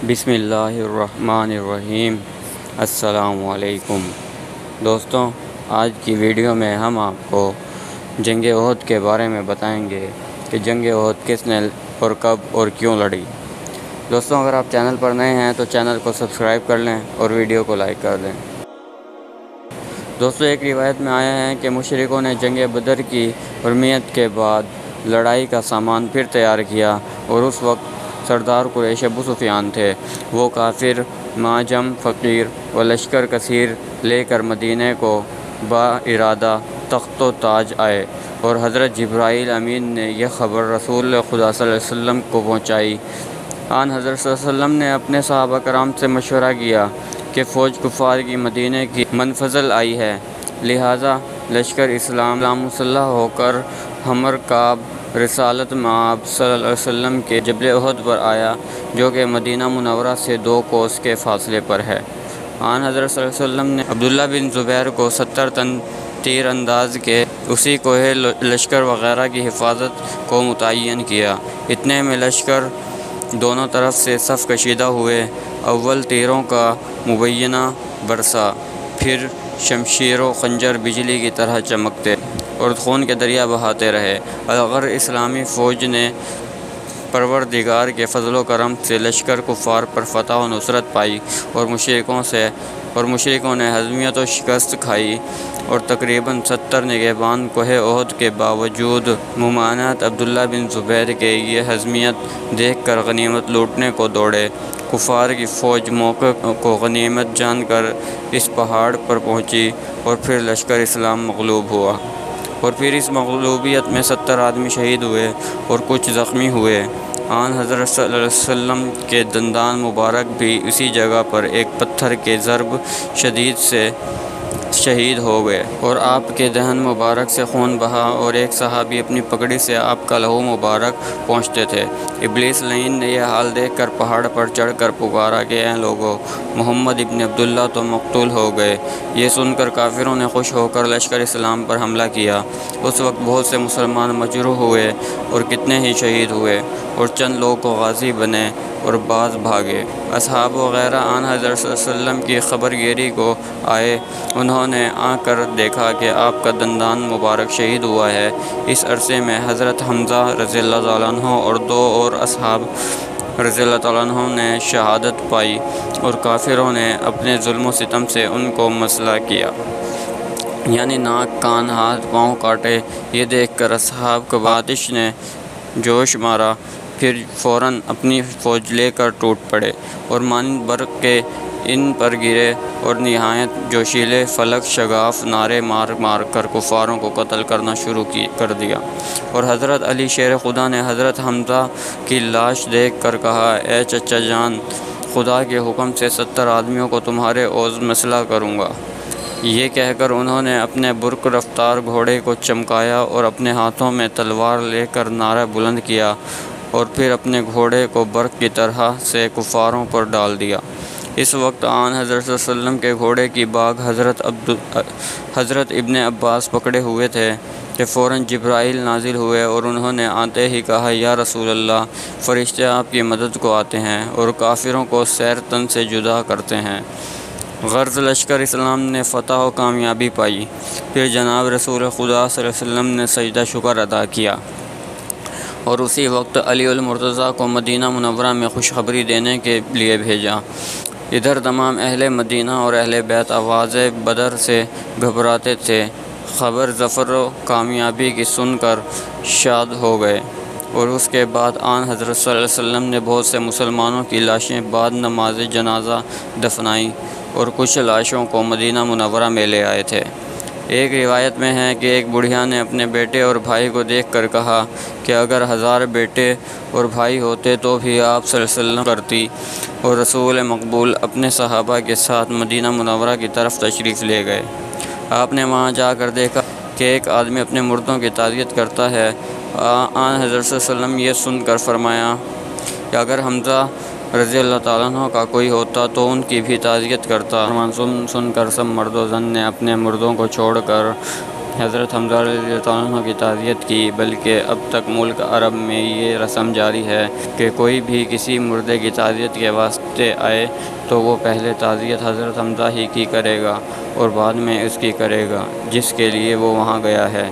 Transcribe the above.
بسم اللہ الرحمن الرحیم۔ السلام علیکم دوستوں، آج کی ویڈیو میں ہم آپ کو جنگ احد کے بارے میں بتائیں گے کہ جنگ احد کس نے اور کب اور کیوں لڑی۔ دوستوں، اگر آپ چینل پر نئے ہیں تو چینل کو سبسکرائب کر لیں اور ویڈیو کو لائک کر دیں۔ دوستوں، ایک روایت میں آیا ہے کہ مشرکوں نے جنگ بدر کی حرمیت کے بعد لڑائی کا سامان پھر تیار کیا، اور اس وقت سردار قریش ابو سفیان تھے۔ وہ کافر معجم فقیر و لشکر کثیر لے کر مدینے کو با ارادہ تخت و تاج آئے، اور حضرت جبرائیل امین نے یہ خبر رسول خدا صلی اللہ علیہ وسلم کو پہنچائی۔ آن حضرت صلی اللہ علیہ وسلم نے اپنے صحابہ کرام سے مشورہ کیا کہ فوج کفار کی مدینے کی منفذل آئی ہے، لہٰذا لشکر اسلام مسلح ہو کر حمر کعب رسالت مآب صلی اللہ علیہ وسلم کے جبل احد پر آیا، جو کہ مدینہ منورہ سے 2 کوس کے فاصلے پر ہے۔ آن حضرت صلی اللہ علیہ وسلم نے عبداللہ بن زبیر کو 70 طن تیر انداز کے اسی کوہ لشکر وغیرہ کی حفاظت کو متعین کیا۔ اتنے میں لشکر دونوں طرف سے صف کشیدہ ہوئے۔ اول تیروں کا مبینہ برسا، پھر شمشیر و خنجر بجلی کی طرح چمکتے اور خون کے دریا بہاتے رہے۔ الغر اسلامی فوج نے پروردگار کے فضل و کرم سے لشکر کفار پر فتح و نصرت پائی، اور مشرکوں نے ہزیمت و شکست کھائی، اور تقریباً 70 نگہبان کوہ احد کے باوجود ممانعت عبداللہ بن زبیر کے یہ ہزیمت دیکھ کر غنیمت لوٹنے کو دوڑے۔ کفار کی فوج موقع کو غنیمت جان کر اس پہاڑ پر پہنچی، اور پھر لشکر اسلام مغلوب ہوا، اور پھر اس مغلوبیت میں 70 آدمی شہید ہوئے اور کچھ زخمی ہوئے۔ آن حضرت صلی اللہ علیہ وسلم کے دندان مبارک بھی اسی جگہ پر ایک پتھر کے ضرب شدید سے شہید ہو گئے، اور آپ کے دہن مبارک سے خون بہا، اور ایک صحابی اپنی پگڑی سے آپ کا لہو مبارک پہنچتے تھے۔ ابلیس لعین نے یہ حال دیکھ کر پہاڑ پر چڑھ کر پکارا کہ اے لوگو، محمد ابن عبداللہ تو مقتول ہو گئے۔ یہ سن کر کافروں نے خوش ہو کر لشکر اسلام پر حملہ کیا۔ اس وقت بہت سے مسلمان مجروح ہوئے اور کتنے ہی شہید ہوئے، اور چند لوگ کو غازی بنے اور بعض بھاگے۔ اصحاب وغیرہ آن حضرت صلی اللہ علیہ وسلم کی خبر گیری کو آئے۔ انہوں نے آ کر دیکھا کہ آپ کا دندان مبارک شہید ہوا ہے۔ اس عرصے میں حضرت حمزہ رضی اللہ تعالیٰ عنہ اور 2 اور اصحاب رضی اللہ تعالیٰ عنہ نے شہادت پائی، اور کافروں نے اپنے ظلم و ستم سے ان کو مسلح کیا، یعنی ناک، کان، ہاتھ پاؤں کاٹے۔ یہ دیکھ کر اصحاب قبادش نے جوش مارا، پھر فوراً اپنی فوج لے کر ٹوٹ پڑے، اور مانند برق کے ان پر گرے، اور نہایت جوشیلے فلک شگاف نعرے مار مار کر کفاروں کو قتل کرنا شروع کر دیا۔ اور حضرت علی شیر خدا نے حضرت حمزہ کی لاش دیکھ کر کہا، اے چچا جان، خدا کے حکم سے 70 آدمیوں کو تمہارے عوض مسلح کروں گا۔ یہ کہہ کر انہوں نے اپنے برق رفتار گھوڑے کو چمکایا، اور اپنے ہاتھوں میں تلوار لے کر نعرہ بلند کیا، اور پھر اپنے گھوڑے کو برق کی طرح سے کفاروں پر ڈال دیا۔ اس وقت آن حضرت صلی اللہ علیہ وسلم کے گھوڑے کی باگ حضرت ابن عباس پکڑے ہوئے تھے کہ فوراً جبرائیل نازل ہوئے، اور انہوں نے آتے ہی کہا، یا رسول اللہ، فرشتے آپ کی مدد کو آتے ہیں اور کافروں کو سیر تن سے جدا کرتے ہیں۔ غرض لشکر اسلام نے فتح و کامیابی پائی۔ پھر جناب رسول خدا صلی اللہ علیہ وسلم نے سجدہ شکر ادا کیا، اور اسی وقت علی المرتضیٰ کو مدینہ منورہ میں خوشخبری دینے کے لیے بھیجا۔ ادھر تمام اہل مدینہ اور اہل بیت آواز بدر سے گھبراتے تھے۔ خبر ظفر و کامیابی کی سن کر شاد ہو گئے، اور اس کے بعد آن حضرت صلی اللہ علیہ وسلم نے بہت سے مسلمانوں کی لاشیں بعد نماز جنازہ دفنائیں، اور کچھ لاشوں کو مدینہ منورہ میں لے آئے تھے۔ ایک روایت میں ہے کہ ایک بڑھیا نے اپنے بیٹے اور بھائی کو دیکھ کر کہا کہ اگر 1000 بیٹے اور بھائی ہوتے تو بھی آپ صلی اللہ علیہ وسلم کرتی، اور رسول مقبول اپنے صحابہ کے ساتھ مدینہ منورہ کی طرف تشریف لے گئے۔ آپ نے وہاں جا کر دیکھا کہ ایک آدمی اپنے مردوں کی تعزیت کرتا ہے۔ آن حضرت صلی اللہ علیہ وسلم یہ سن کر فرمایا کہ اگر حمزہ رضی اللہ تعالیٰ عنہ کا کوئی ہوتا تو ان کی بھی تعزیت کرتا۔ سن کر سب مرد و زن نے اپنے مردوں کو چھوڑ کر حضرت حمزہ رضی اللہ تعالیٰ عنہ کی تعزیت کی، بلکہ اب تک ملک عرب میں یہ رسم جاری ہے کہ کوئی بھی کسی مردے کی تعزیت کے واسطے آئے تو وہ پہلے تعزیت حضرت حمزہ ہی کی کرے گا اور بعد میں اس کی کرے گا جس کے لیے وہ وہاں گیا ہے۔